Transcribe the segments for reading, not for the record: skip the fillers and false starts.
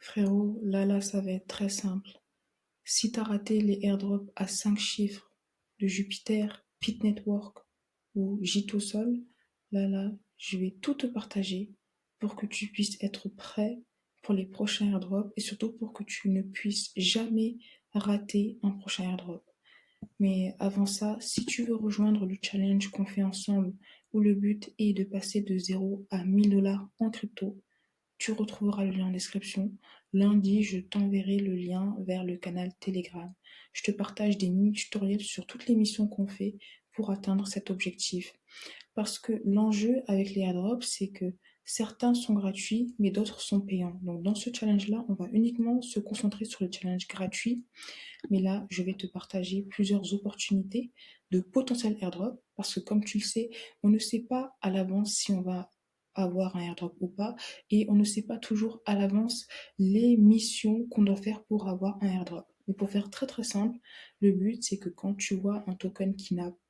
Frérot, là, ça va être très simple. Si t'as raté les airdrops à 5 chiffres de Jupiter, Pit Network ou Gîte au sol, là, je vais tout te partager pour que tu puisses être prêt pour les prochains airdrops et surtout pour que tu ne puisses jamais rater un prochain airdrop. Mais avant ça, si tu veux rejoindre le challenge qu'on fait ensemble, où le but est de passer de 0 à 1000 $ en crypto, tu retrouveras le lien en description. Lundi, je t'enverrai le lien vers le canal Telegram. Je te partage des mini-tutoriels sur toutes les missions qu'on fait pour atteindre cet objectif. Parce que l'enjeu avec les airdrops, c'est que certains sont gratuits, mais d'autres sont payants. Donc dans ce challenge-là, on va uniquement se concentrer sur le challenge gratuit. Mais là, je vais te partager plusieurs opportunités de potentiels airdrops. Parce que comme tu le sais, on ne sait pas à l'avance si on va avoir un airdrop ou pas. Et on ne sait pas toujours à l'avance les missions qu'on doit faire pour avoir un airdrop. Mais pour faire très très simple, le but c'est que quand tu vois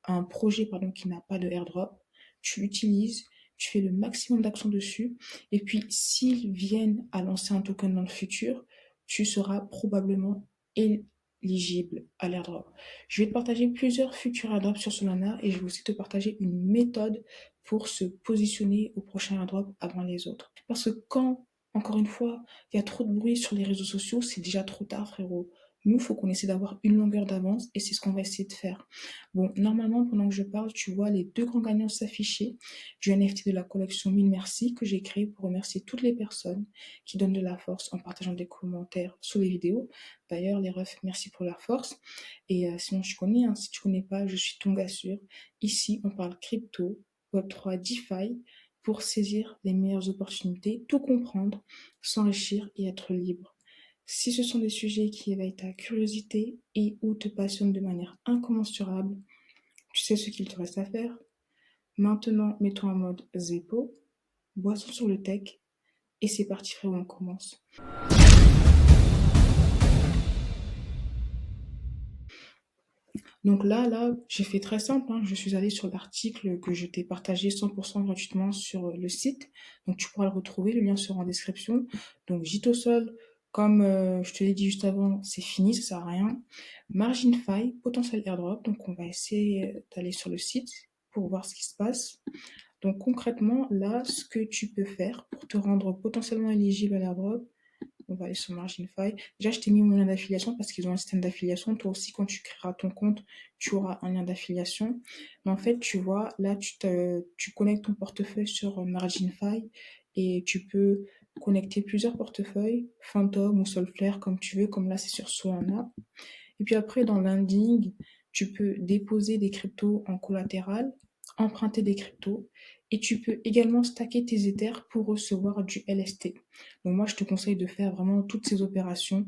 un projet qui n'a pas de airdrop, tu l'utilises, tu fais le maximum d'actions dessus, et puis s'ils viennent à lancer un token dans le futur, tu seras probablement éligible à l'airdrop. Je vais te partager plusieurs futurs airdrops sur Solana et je vais aussi te partager une méthode pour se positionner au prochain airdrop avant les autres. Parce que quand, encore une fois, il y a trop de bruit sur les réseaux sociaux, c'est déjà trop tard, frérot. Nous, il faut qu'on essaie d'avoir une longueur d'avance et c'est ce qu'on va essayer de faire. Bon, normalement, pendant que je parle, tu vois les deux grands gagnants s'afficher du NFT de la collection 1000 Merci que j'ai créé pour remercier toutes les personnes qui donnent de la force en partageant des commentaires sous les vidéos. D'ailleurs, les refs, merci pour leur force. Et sinon, tu connais, hein, si tu connais pas, je suis ton gars sûr. Ici, on parle crypto, Web3, DeFi, pour saisir les meilleures opportunités, tout comprendre, s'enrichir et être libre. Si ce sont des sujets qui éveillent ta curiosité et ou te passionnent de manière incommensurable, tu sais ce qu'il te reste à faire. Maintenant, mets-toi en mode Zeppo, boisson sur le tech, et c'est parti frérot, on commence. Donc là, j'ai fait très simple, hein. Je suis allée sur l'article que je t'ai partagé 100% gratuitement sur le site. Donc tu pourras le retrouver, le lien sera en description. Donc gîte au sol, comme je te l'ai dit juste avant, c'est fini, ça sert à rien. Margin Fi, potentiel airdrop. Donc on va essayer d'aller sur le site pour voir ce qui se passe. Donc concrètement, là, ce que tu peux faire pour te rendre potentiellement éligible à l'airdrop, on va aller sur MarginFi. Déjà, je t'ai mis mon lien d'affiliation parce qu'ils ont un système d'affiliation. Toi aussi, quand tu créeras ton compte, tu auras un lien d'affiliation. Mais en fait, tu vois, là, tu connectes ton portefeuille sur MarginFi et tu peux connecter plusieurs portefeuilles, Phantom ou Solflare, comme tu veux, comme là, c'est sur Solana. Et puis après, dans Lending, tu peux déposer des cryptos en collatéral, emprunter des cryptos, et tu peux également stacker tes Ethers pour recevoir du LST. Donc moi, je te conseille de faire vraiment toutes ces opérations.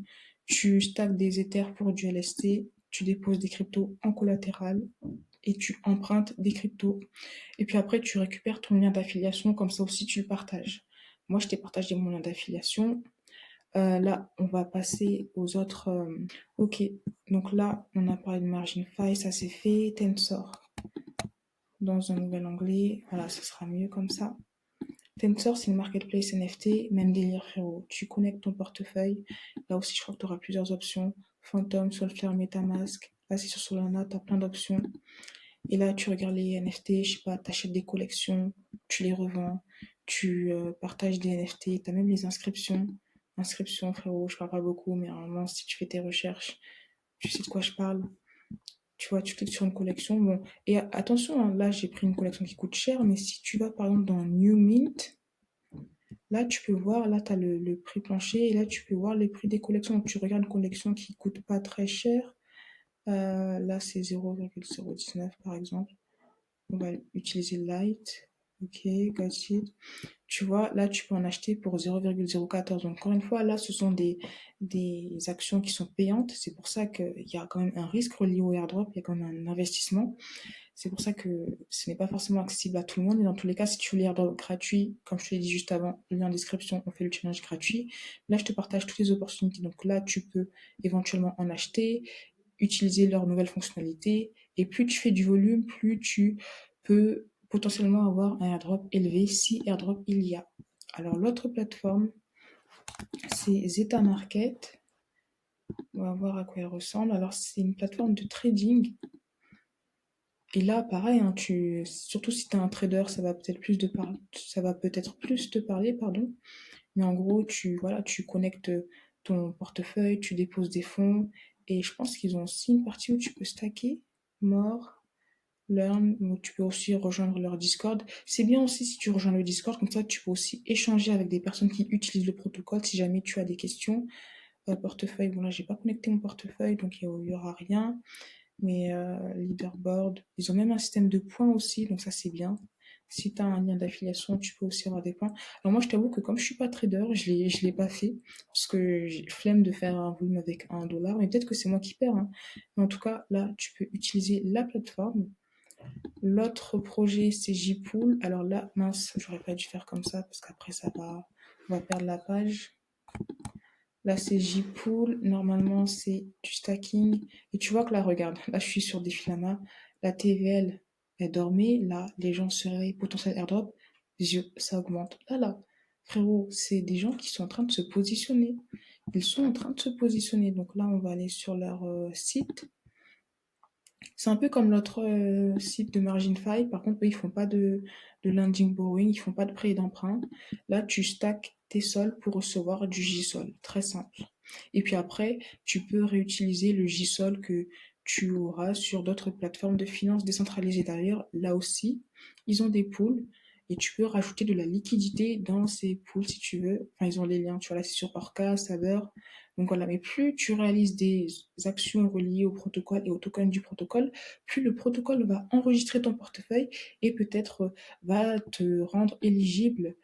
Tu stackes des Ethers pour du LST, tu déposes des cryptos en collatéral, et tu empruntes des cryptos. Et puis après, tu récupères ton lien d'affiliation, comme ça aussi tu le partages. Moi, je t'ai partagé mon lien d'affiliation. Là, on va passer aux autres. Ok, donc là, on a parlé de MarginFi, ça c'est fait. Tensor, dans un nouvel onglet. Voilà, ce sera mieux comme ça. Tensor, c'est une marketplace NFT, même délire, frérot. Tu connectes ton portefeuille. Là aussi, je crois que tu auras plusieurs options. Phantom, Solflare, MetaMask. Là, c'est sur Solana, tu as plein d'options. Et là, tu regardes les NFT, je sais pas, tu achètes des collections, tu les revends, tu partages des NFT, tu as même les inscriptions. Inscriptions, frérot, je parle pas beaucoup, mais normalement, si tu fais tes recherches, tu sais de quoi je parle. Tu vois, tu cliques sur une collection. Bon, et attention, hein, là, j'ai pris une collection qui coûte cher, mais si tu vas par exemple dans New Mint, là, tu peux voir, là, tu as le prix plancher, et là, tu peux voir les prix des collections. Donc, tu regardes une collection qui coûte pas très cher. Là, c'est 0,019 par exemple. On va utiliser Light. Ok, got it. Tu vois, là, tu peux en acheter pour 0,014. Donc, encore une fois, là, ce sont des actions qui sont payantes. C'est pour ça qu'il y a quand même un risque relié au airdrop. Il y a quand même un investissement. C'est pour ça que ce n'est pas forcément accessible à tout le monde. Et dans tous les cas, si tu veux l'airdrop gratuit, comme je te l'ai dit juste avant, le lien en description, on fait le challenge gratuit. Là, je te partage toutes les opportunités. Donc là, tu peux éventuellement en acheter, utiliser leurs nouvelles fonctionnalités. Et plus tu fais du volume, plus tu peut potentiellement avoir un airdrop élevé si airdrop il y a. Alors l'autre plateforme, C'est Zeta Market. On va voir à quoi elle ressemble. Alors, c'est une plateforme de trading. Et là, pareil, hein, surtout si tu es un trader, ça va peut-être plus te parler, pardon. Mais en gros, voilà, tu connectes ton portefeuille, tu déposes des fonds. Et je pense qu'ils ont aussi une partie où tu peux stacker, more, learn, où tu peux aussi rejoindre leur Discord. C'est bien aussi si tu rejoins le Discord, comme ça tu peux aussi échanger avec des personnes qui utilisent le protocole si jamais tu as des questions. Portefeuille, bon là j'ai pas connecté mon portefeuille, donc il y aura rien. Mais leaderboard, ils ont même un système de points aussi, donc ça c'est bien. Si tu as un lien d'affiliation, tu peux aussi avoir des points. Alors moi je t'avoue que comme je suis pas trader, je l'ai pas fait, parce que j'ai flemme de faire un volume avec $1, mais peut-être que c'est moi qui perds, hein. Mais en tout cas, là, tu peux utiliser la plateforme. L'autre projet, c'est Jpool. Alors là, mince, j'aurais pas dû faire comme ça, parce qu'après on va perdre la page. Là, c'est Jpool. Normalement, c'est du stacking. Et tu vois que là, regarde, là, je suis sur Défilama. La TVL, elle dormait. Là, les gens se réveillent. Potentiel airdrop. Ça augmente. Là, frérot, c'est des gens qui sont en train de se positionner. Ils sont en train de se positionner. Donc là, on va aller sur leur site. C'est un peu comme l'autre site de Margin5. Par contre, eux, ils font pas de lending borrowing. Ils font pas de prêt et d'emprunt. Là, tu stacks tes sols pour recevoir du JSOL. Très simple. Et puis après, tu peux réutiliser le JSOL que tu auras sur d'autres plateformes de finances décentralisées. D'ailleurs, là aussi, ils ont des pools et tu peux rajouter de la liquidité dans ces pools si tu veux. Enfin, ils ont les liens, tu vois, là, c'est sur Orca, Saber. Donc voilà, mais plus tu réalises des actions reliées au protocole et au token du protocole, plus le protocole va enregistrer ton portefeuille et peut-être va te rendre éligible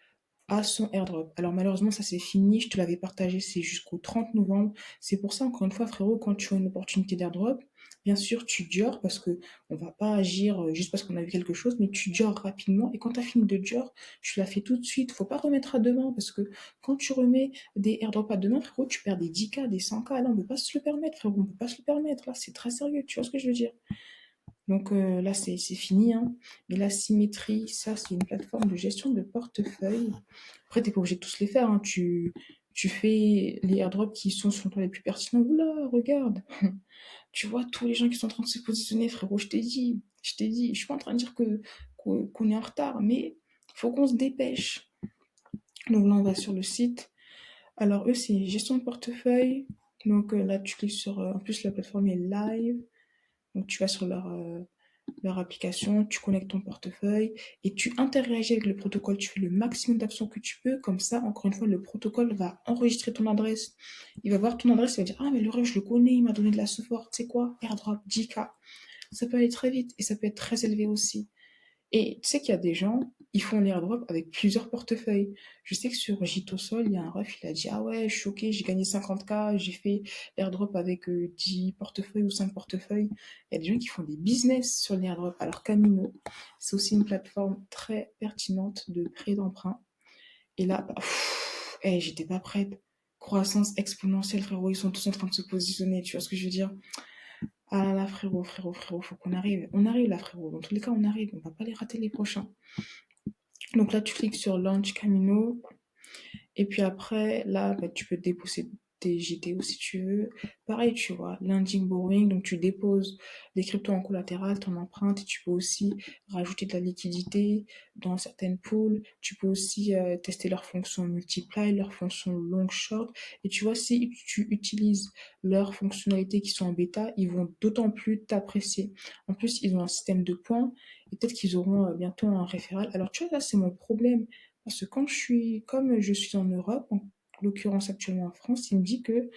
à son airdrop. Alors malheureusement, ça c'est fini, je te l'avais partagé, c'est jusqu'au 30 novembre. C'est pour ça, encore une fois, frérot, quand tu as une opportunité d'airdrop, bien sûr, tu diors parce que on va pas agir juste parce qu'on a vu quelque chose, mais tu diors rapidement. Et quand tu as fini de dior, tu l'as fait tout de suite. Faut pas remettre à demain parce que quand tu remets des airdrops à demain, frérot, tu perds des 10K, des 100K. Là, on peut pas se le permettre, frérot, on peut pas se le permettre. Là, c'est très sérieux, tu vois ce que je veux dire? Donc là, c'est fini, hein. Mais la symétrie, ça, c'est une plateforme de gestion de portefeuille. Après, t'es pas obligé de tous les faire, hein. Tu fais les airdrops qui sont selon toi les plus pertinents. Oula, regarde. Tu vois tous les gens qui sont en train de se positionner, frérot. Je t'ai dit. Je suis pas en train de dire qu'on est en retard, mais faut qu'on se dépêche. Donc là, on va sur le site. Alors eux, c'est gestion de portefeuille. Donc là, tu cliques sur... en plus, la plateforme est live. Donc tu vas sur leur application, tu connectes ton portefeuille et tu interagis avec le protocole. Tu fais le maximum d'actions que tu peux. Comme ça, encore une fois, le protocole va enregistrer ton adresse. Il va voir ton adresse, il va dire: Ah, mais le rêve, je le connais, il m'a donné de la support. Tu sais quoi? Airdrop, 10K. Ça peut aller très vite et ça peut être très élevé aussi. Et tu sais qu'il y a des gens, ils font l'airdrop avec plusieurs portefeuilles. Je sais que sur Jitosol, il y a un ref, il a dit: Ah ouais, je suis choqué, j'ai gagné 50K, j'ai fait l'airdrop avec 10 portefeuilles ou 5 portefeuilles. Il y a des gens qui font des business sur l'airdrop. Alors Camino, c'est aussi une plateforme très pertinente de prêt d'emprunt. Et là, bah, j'étais pas prête. Croissance exponentielle, frérot, ils sont tous en train de se positionner, tu vois ce que je veux dire? Ah là là, frérot, faut qu'on arrive. On arrive là, frérot. Dans tous les cas, on arrive. On va pas les rater les prochains. Donc là, tu cliques sur Launch Camino. Et puis après, là, bah, tu peux déposer tes GTO si tu veux. Pareil, tu vois, lending borrowing, donc tu déposes des cryptos en collatéral, ton empreinte, et tu peux aussi rajouter de la liquidité dans certaines pools. Tu peux aussi tester leur fonction multiply, leur fonction long short. Et tu vois, si tu utilises leurs fonctionnalités qui sont en bêta, ils vont d'autant plus t'apprécier. En plus, ils ont un système de points et peut-être qu'ils auront bientôt un référal. Alors, tu vois, là, c'est mon problème. Parce que comme je suis en Europe, en l'occurrence actuellement en France, il me dit que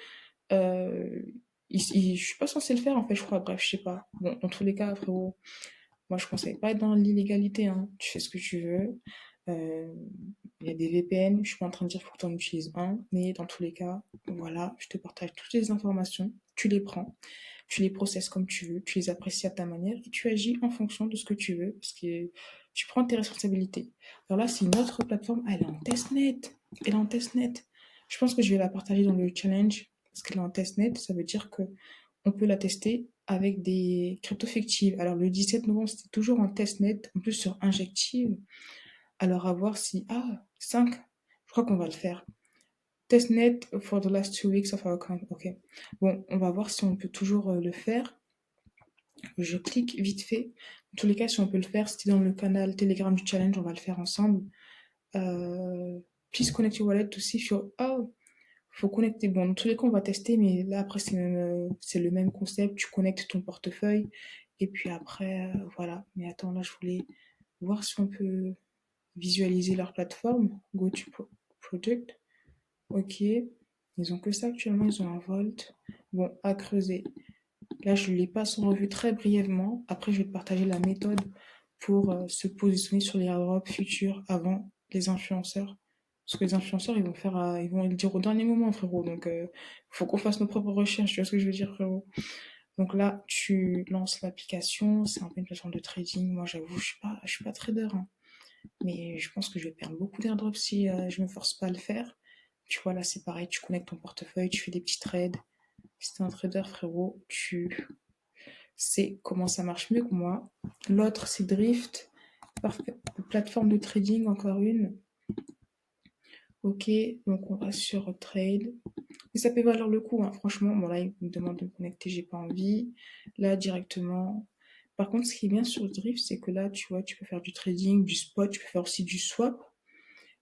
euh, je suis pas censée le faire en fait, je crois. Bref, je sais pas. Bon, dans tous les cas, frérot, moi je conseille pas être dans l'illégalité, hein. Tu fais ce que tu veux. Euh, Il y a des VPN, je suis pas en train de dire qu'il faut que tu en utilises un, mais dans tous les cas, voilà, je te partage toutes les informations, tu les prends, tu les processes comme tu veux, tu les apprécies à ta manière et tu agis en fonction de ce que tu veux, parce que tu prends tes responsabilités. Alors là, c'est une autre plateforme, elle est en testnet, elle est en testnet. Je pense que je vais la partager dans le challenge, parce qu'elle est en testnet, ça veut dire que on peut la tester avec des cryptos fictives. Alors le 17 novembre, c'était toujours en testnet, en plus sur Injective. Alors à voir si... Ah, 5. Je crois qu'on va le faire. Testnet for the last 2 weeks of our account. Ok. Bon, on va voir si on peut toujours le faire. Je clique vite fait. En tous les cas, si on peut le faire, si t'es dans le canal Telegram du challenge, on va le faire ensemble. Please connect your wallet to see if your... Oh, faut connecter. Bon, dans tous les cas, on va tester, mais là, après, c'est le même concept. Tu connectes ton portefeuille. Et puis après, voilà. Mais attends, là, je voulais voir si on peut visualiser leur plateforme. Go to project. Ok. Ils ont que ça actuellement. Ils ont un Volt. Bon, à creuser. Là, je les passe en revue très brièvement. Après, je vais te partager la méthode pour se positionner sur les airdrops futurs avant les influenceurs. Parce que les influenceurs, ils vont le dire au dernier moment, frérot. Donc, il faut qu'on fasse nos propres recherches. Tu vois ce que je veux dire, frérot? Donc là, tu lances l'application. C'est un peu une plateforme de trading. Moi, j'avoue, je suis pas trader, hein. Mais je pense que je vais perdre beaucoup d'airdrops si je me force pas à le faire. Tu vois, là, c'est pareil. Tu connectes ton portefeuille, tu fais des petits trades. Si t'es un trader, frérot, tu sais comment ça marche mieux que moi. L'autre, c'est Drift. Parfait. Plateforme de trading, encore une. Ok, donc on va sur Trade. Et ça peut valoir le coup, hein. Franchement. Bon, là, il me demande de me connecter, j'ai pas envie. Là, directement. Par contre, ce qui est bien sur Drift, c'est que là, tu vois, tu peux faire du trading, du spot, tu peux faire aussi du swap.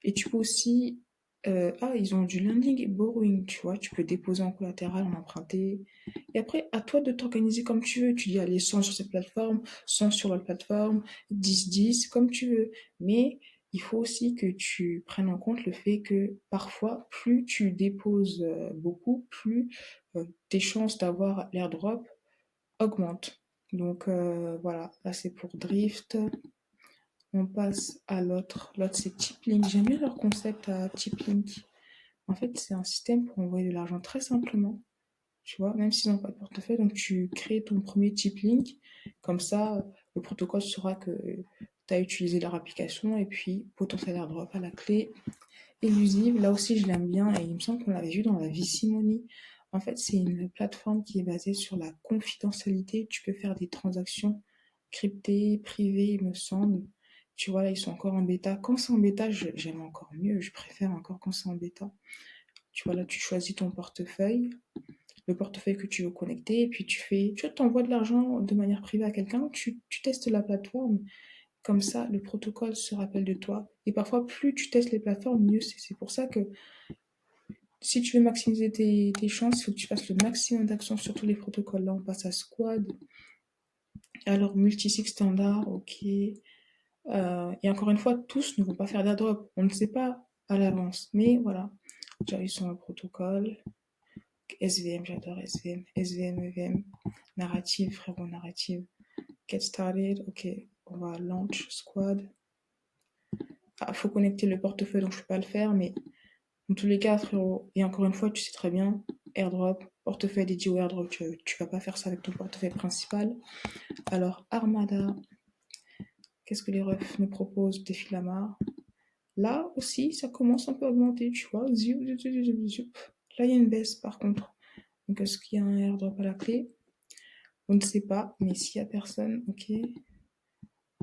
Et tu peux aussi... ils ont du lending et borrowing, tu vois. Tu peux déposer en collatéral, en emprunter. Et après, à toi de t'organiser comme tu veux. Tu dis, allez, 100 sur cette plateforme, 100 sur l'autre plateforme, 10-10, comme tu veux. Mais il faut aussi que tu prennes en compte le fait que parfois, plus tu déposes beaucoup, plus tes chances d'avoir l'airdrop augmentent. Donc voilà, là c'est pour Drift. On passe à l'autre. L'autre c'est Tiplink. J'aime bien leur concept à Tiplink. En fait, c'est un système pour envoyer de l'argent très simplement, tu vois, même s'ils n'ont pas de portefeuille. Donc, tu crées ton premier chip link. Comme ça, le protocole saura que tu as utilisé leur application et puis potentiel airdrop à la clé. Elusive, là aussi, je l'aime bien et il me semble qu'on l'avait vu dans la Vicimony. En fait, c'est une plateforme qui est basée sur la confidentialité. Tu peux faire des transactions cryptées, privées, il me semble. Tu vois, là, ils sont encore en bêta. Quand c'est en bêta, j'aime encore mieux. Je préfère encore quand c'est en bêta. Tu vois, là, tu choisis ton portefeuille, le portefeuille que tu veux connecter, et puis tu t'envoies de l'argent de manière privée à quelqu'un, tu testes la plateforme, comme ça le protocole se rappelle de toi. Et parfois, plus tu testes les plateformes, mieux c'est. C'est pour ça que si tu veux maximiser tes chances, il faut que tu fasses le maximum d'actions sur tous les protocoles. Là, on passe à Squad. Alors, multisig standard, ok. Et encore une fois, tous ne vont pas faire d'airdrop. On ne sait pas à l'avance. Mais voilà, déjà, ils sont un protocole. SVM, j'adore SVM. SVM, EVM. Narrative, frérot, narrative. Get started. Ok, on va launch squad. Ah, faut connecter le portefeuille, donc je peux pas le faire, mais dans tous les cas, frérot, et encore une fois, tu sais très bien, airdrop, portefeuille dédié au airdrop, tu vas pas faire ça avec ton portefeuille principal. Alors, Armada, qu'est-ce que les refs nous proposent? Défi Lamar. Là aussi, ça commence un peu à augmenter, tu vois. Ziou, ziou, ziou, ziou, ziou. Là, il y a une baisse par contre. Donc, est-ce qu'il y a un airdrop à la clé? On ne sait pas, mais s'il y a personne, ok.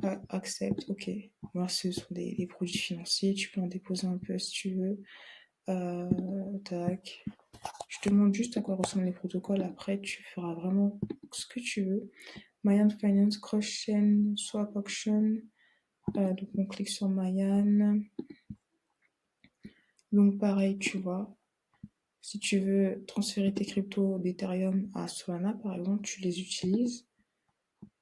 Ah, accepte, ok. Moi, ce sont des produits financiers, tu peux en déposer un peu si tu veux. Tac. Je te montre juste à quoi ressemblent les protocoles. Après, tu feras vraiment ce que tu veux. Mayan Finance, Cross-Chain, Swap Auction. Donc, on clique sur Mayan. Donc, pareil, tu vois. Si tu veux transférer tes cryptos d'Ethereum à Solana, par exemple, tu les utilises.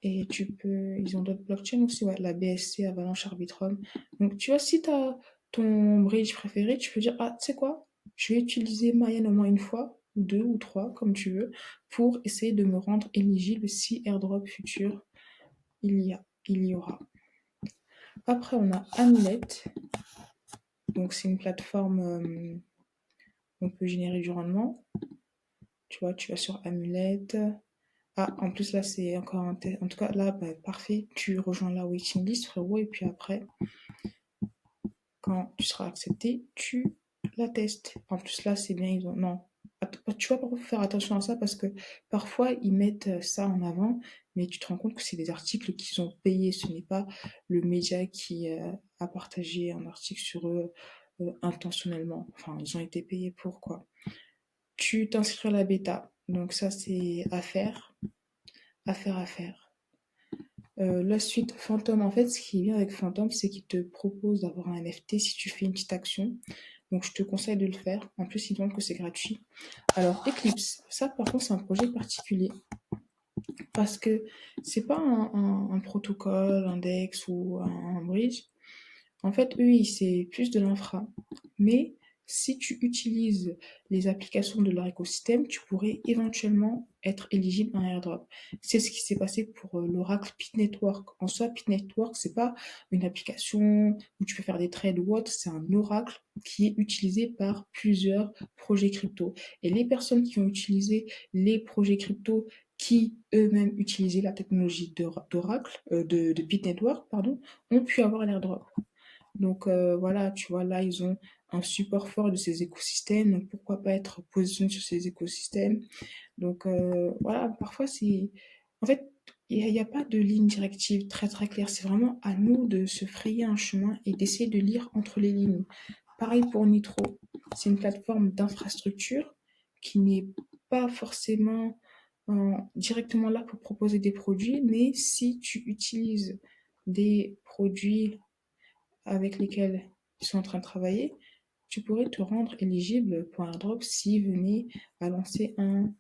Et tu peux. Ils ont d'autres blockchains aussi, ouais, la BSC, Avalanche Arbitrum. Donc, tu vois, si tu as ton bridge préféré, tu peux dire, ah, tu sais quoi, je vais utiliser Mayan au moins une fois, ou deux, ou trois, comme tu veux, pour essayer de me rendre éligible si airdrop futur il y aura. Après, on a Amulet. Donc, c'est une plateforme où on peut générer du rendement. Tu vois, tu vas sur Amulet. Ah, en plus, là, c'est encore un test. En tout cas, là, bah, parfait. Tu rejoins la waiting list, frérot. Et puis après, quand tu seras accepté, tu la testes. En plus, là, c'est bien. Ils ont... Non. Tu vois, pourquoi faut faire attention à ça? Parce que parfois, ils mettent ça en avant, mais tu te rends compte que c'est des articles qu'ils ont payés. Ce n'est pas le média qui a partagé un article sur eux intentionnellement. Enfin, ils ont été payés pour quoi. Tu t'inscris à la bêta. Donc ça, c'est à faire, à faire, à faire. La suite Phantom, en fait, ce qui est bien avec Phantom, c'est qu'il te propose d'avoir un NFT si tu fais une petite action. Donc je te conseille de le faire. En plus, il demande que c'est gratuit. Alors Eclipse, ça par contre, c'est un projet particulier parce que c'est pas un protocole, un DEX ou un bridge. En fait, eux, c'est plus de l'infra. Mais si tu utilises les applications de leur écosystème, tu pourrais éventuellement être éligible à un airdrop. C'est ce qui s'est passé pour l'Oracle Pit Network. En soi, Pit Network, c'est pas une application où tu peux faire des trades ou autre, c'est un oracle qui est utilisé par plusieurs projets crypto. Et les personnes qui ont utilisé les projets crypto qui eux-mêmes utilisaient la technologie d'Oracle, de Pit Network, pardon, ont pu avoir l'airdrop. Donc voilà, tu vois, là, ils ont un support fort de ces écosystèmes, donc pourquoi pas être positionné sur ces écosystèmes. Donc voilà, parfois c'est... En fait, il y a pas de ligne directive très très claire, c'est vraiment à nous de se frayer un chemin et d'essayer de lire entre les lignes. Pareil pour Nitro, c'est une plateforme d'infrastructure qui n'est pas forcément directement là pour proposer des produits, mais si tu utilises des produits avec lesquels ils sont en train de travailler, tu pourrais te rendre éligible pour un drop s'ils venaient à lancer un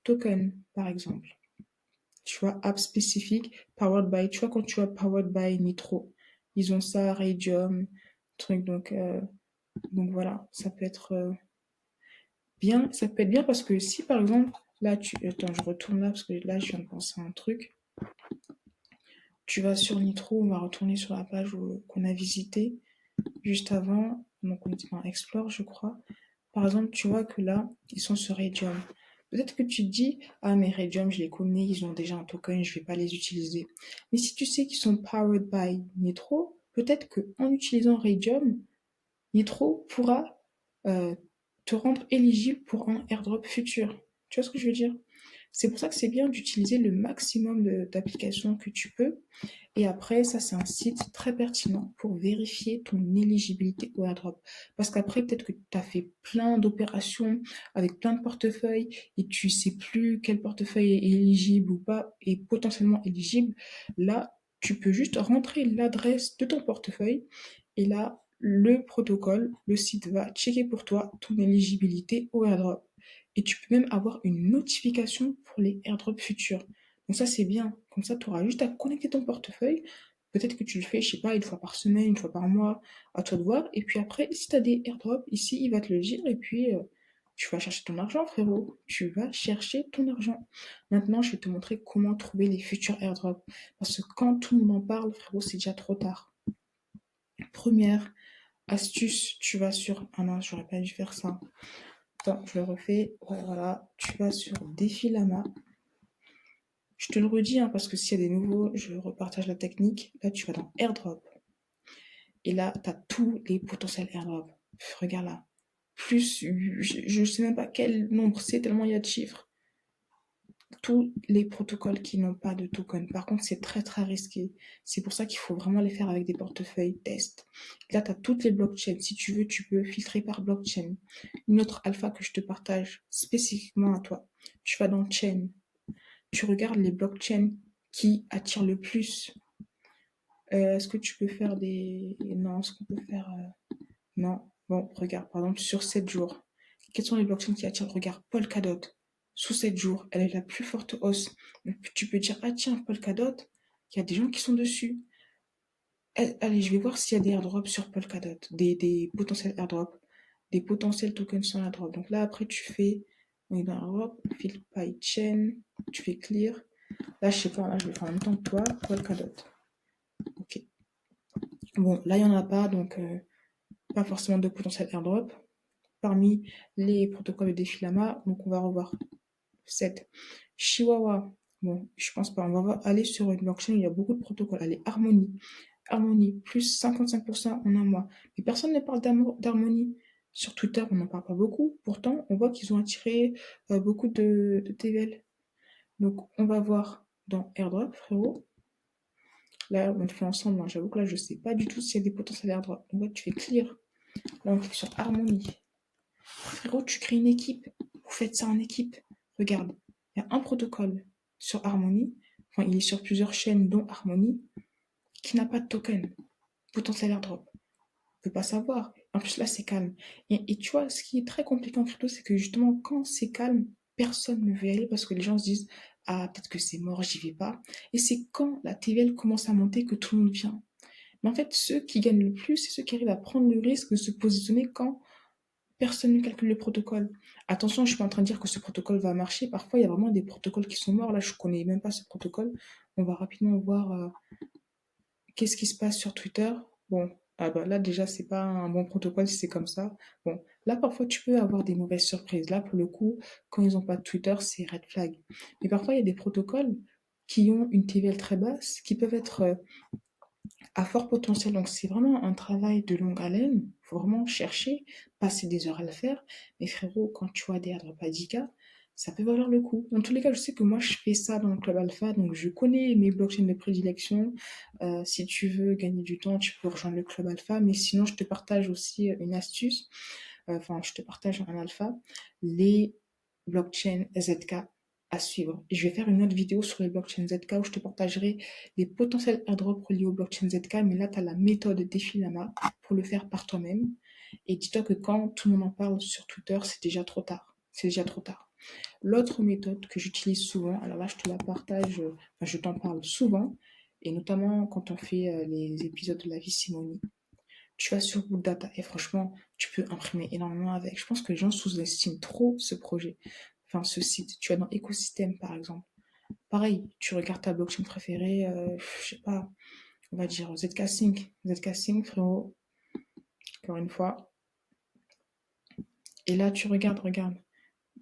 token, par exemple. Tu vois, app spécifique, powered by, tu vois, quand tu vois powered by Nitro, ils ont ça, Radium, truc, donc voilà, ça peut être bien, ça peut être bien parce que si par exemple, là, attends, je retourne là parce que là, je viens de penser à un truc. Tu vas sur Nitro, on va retourner sur la page qu'on a visitée juste avant, donc on dit dans Explore, je crois. Par exemple, tu vois que là, ils sont sur Radium. Peut-être que tu te dis, ah mais Radium, je les connais, ils ont déjà un token, je vais pas les utiliser. Mais si tu sais qu'ils sont powered by Nitro, peut-être qu'en utilisant Radium, Nitro pourra euh, te rendre éligible pour un airdrop futur. Tu vois ce que je veux dire? C'est pour ça que c'est bien d'utiliser le maximum d'applications que tu peux. Et après, ça, c'est un site très pertinent pour vérifier ton éligibilité au airdrop. Parce qu'après, peut-être que tu as fait plein d'opérations avec plein de portefeuilles et tu sais plus quel portefeuille est éligible ou pas et potentiellement éligible. Là, tu peux juste rentrer l'adresse de ton portefeuille et là, le protocole, le site va checker pour toi ton éligibilité au airdrop. Et tu peux même avoir une notification pour les airdrops futurs. Donc ça, c'est bien. Comme ça, tu auras juste à connecter ton portefeuille. Peut-être que tu le fais, je sais pas, une fois par semaine, une fois par mois, à toi de voir. Et puis après, si tu as des airdrops, ici, il va te le dire. Et puis, tu vas chercher ton argent, frérot. Tu vas chercher ton argent. Maintenant, je vais te montrer comment trouver les futurs airdrops. Parce que quand tout le monde en parle, frérot, c'est déjà trop tard. Première astuce, tu vas sur... Ah non, j'aurais pas dû faire ça. Attends, je le refais. Ouais, voilà. Tu vas sur Défilama. Je te le redis, hein, parce que s'il y a des nouveaux, je repartage la technique. Là, tu vas dans AirDrop. Et là, tu as tous les potentiels AirDrop. Regarde là. Plus, je ne sais même pas quel nombre c'est, tellement il y a de chiffres. Tous les protocoles qui n'ont pas de token. Par contre, c'est très très risqué. C'est pour ça qu'il faut vraiment les faire avec des portefeuilles test. Là, tu as toutes les blockchains. Si tu veux, tu peux filtrer par blockchain. Une autre alpha que je te partage spécifiquement à toi. Tu vas dans Chain. Tu regardes les blockchains qui attirent le plus. Est-ce que tu peux faire des... Non, est-ce qu'on peut faire... Non. Bon, regarde, par exemple, sur 7 jours. Quelles sont les blockchains qui attirent? Regarde, Polkadot. Sous 7 jours, elle est la plus forte hausse. Donc, tu peux dire, ah tiens, Polkadot, il y a des gens qui sont dessus. Allez, je vais voir s'il y a des airdrops sur Polkadot, des potentiels airdrops, des potentiels tokens sans airdrop. Donc là, après, tu fais, on est dans airdrop, field by chain, tu fais clear. Là, je sais pas, là, je vais faire en même temps que toi, Polkadot. Ok. Bon, là, il n'y en a pas, donc pas forcément de potentiel airdrop. Parmi les protocoles de Défilama, donc on va revoir 7. Chihuahua, bon, je pense pas, on va aller sur une blockchain où il y a beaucoup de protocoles. Allez, Harmony. Harmony, plus 55% en un mois. Mais personne ne parle d'Harmony. Sur Twitter, on n'en parle pas beaucoup. Pourtant, on voit qu'ils ont attiré beaucoup de TVL. Donc, on va voir dans AirDrop, frérot. Là, on le fait ensemble, hein. J'avoue que là, je sais pas du tout s'il y a des potentiels airdrop. Donc là, tu fais clear. Là, on clique sur Harmonie. Frérot, tu crées une équipe. Vous faites ça en équipe. Regarde, il y a un protocole sur Harmonie. Enfin, il est sur plusieurs chaînes, dont Harmonie, qui n'a pas de token. Potentiel airdrop. On ne peut pas savoir. En plus, là, c'est calme. Et tu vois, ce qui est très compliqué en crypto, c'est que justement, quand c'est calme, personne ne veut y aller parce que les gens se disent, ah, peut-être que c'est mort, j'y vais pas. Et c'est quand la TVL commence à monter que tout le monde vient. Mais en fait, ceux qui gagnent le plus, c'est ceux qui arrivent à prendre le risque de se positionner quand personne ne calcule le protocole. Attention, je suis pas en train de dire que ce protocole va marcher. Parfois, il y a vraiment des protocoles qui sont morts. Là, je connais même pas ce protocole. On va rapidement voir qu'est-ce qui se passe sur Twitter. Bon, ah bah là déjà, c'est pas un bon protocole si c'est comme ça. Bon, là, parfois, tu peux avoir des mauvaises surprises. Là, pour le coup, quand ils n'ont pas de Twitter, c'est red flag. Mais parfois, il y a des protocoles qui ont une TVL très basse, qui peuvent être à fort potentiel. Donc, c'est vraiment un travail de longue haleine. Il faut vraiment chercher, passer des heures à le faire. Mais frérot, quand tu as des airdrops à 10K, ça peut valoir le coup. Dans tous les cas, je sais que moi, je fais ça dans le club alpha, donc je connais mes blockchains de prédilection. Si tu veux gagner du temps, tu peux rejoindre le club alpha. Mais sinon, je te partage aussi une astuce. Enfin, je te partage en alpha les blockchains ZK à suivre. Et je vais faire une autre vidéo sur les blockchains ZK où je te partagerai les potentiels airdrops reliés aux blockchains ZK. Mais là, tu as la méthode défi Lama pour le faire par toi-même. Et dis-toi que quand tout le monde en parle sur Twitter, c'est déjà trop tard. C'est déjà trop tard. L'autre méthode que j'utilise souvent, alors là, je te la partage, enfin, je t'en parle souvent, et notamment quand on fait les épisodes de la vie Simonie. Tu vas sur Book Data et franchement, tu peux imprimer énormément avec. Je pense que les gens sous-estiment trop ce projet, enfin ce site. Tu vas dans écosystème par exemple. Pareil, tu regardes ta blockchain préférée, je sais pas, on va dire ZK Sync. ZK Sync, frérot, encore une fois. Et là, tu regarde.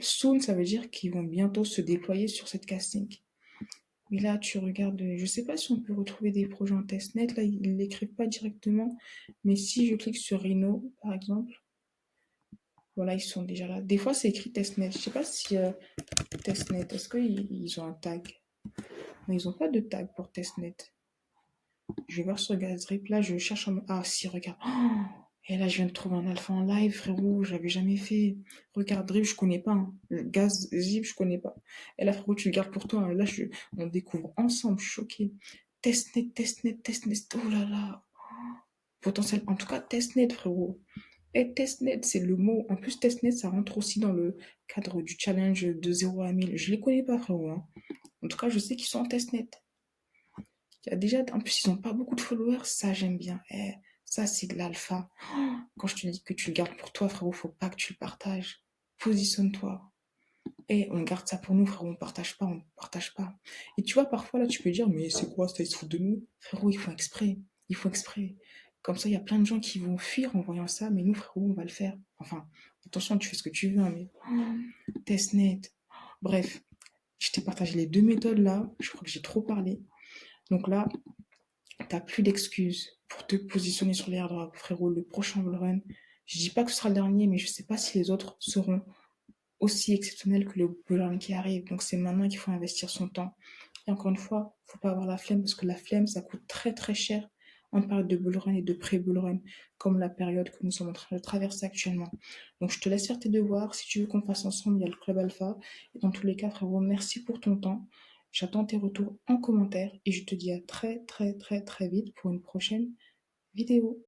Soon, ça veut dire qu'ils vont bientôt se déployer sur ZK Sync. Mais là, tu regardes, je sais pas si on peut retrouver des projets en testnet. Là, ils ne l'écrivent pas directement. Mais si je clique sur Rhino, par exemple, voilà, ils sont déjà là. Des fois, c'est écrit testnet. Je sais pas si testnet, est-ce qu'ils ont un tag? Mais ils n'ont pas de tag pour testnet. Je vais voir sur Gazrip. Là, je cherche en... Ah, si, regarde. Oh, et là, je viens de trouver un alpha en live, frérot. J'avais jamais fait. Regarde, Drip, je connais pas. Hein. Gazip, je connais pas. Et là, frérot, tu le gardes pour toi. Hein. Là, on découvre ensemble. Je suis choqué. Testnet. Oh là là. Potentiel. En tout cas, testnet, frérot. Et testnet, c'est le mot. En plus, testnet, ça rentre aussi dans le cadre du challenge de 0 à 1000. Je les connais pas, frérot. Hein. En tout cas, je sais qu'ils sont en testnet. Il y a déjà, en plus, ils n'ont pas beaucoup de followers. Ça, j'aime bien. Ça, c'est de l'alpha. Quand je te dis que tu le gardes pour toi, frérot, faut pas que tu le partages. Positionne-toi. On garde ça pour nous, frérot. On partage pas. Et tu vois, parfois, là, tu peux dire, mais c'est quoi, ça, ils se foutent de nous? Frérot, ils font exprès. Ils font exprès. Comme ça, il y a plein de gens qui vont fuir en voyant ça, mais nous, frérot, on va le faire. Enfin, attention, tu fais ce que tu veux, hein, mais testnet. Bref, je t'ai partagé les deux méthodes là. Je crois que j'ai trop parlé. Donc là, t'as plus d'excuses pour te positionner sur les airdrops, frérot. Le prochain bullrun, je dis pas que ce sera le dernier, mais je sais pas si les autres seront aussi exceptionnels que le bullrun qui arrive. Donc c'est maintenant qu'il faut investir son temps. Et encore une fois, faut pas avoir la flemme parce que la flemme, ça coûte très très cher en période de bullrun et de pré-bullrun, comme la période que nous sommes en train de traverser actuellement. Donc je te laisse faire tes devoirs. Si tu veux qu'on fasse ensemble, il y a le club alpha. Et dans tous les cas, frérot, merci pour ton temps. J'attends tes retours en commentaire et je te dis à très très très très vite pour une prochaine vidéo.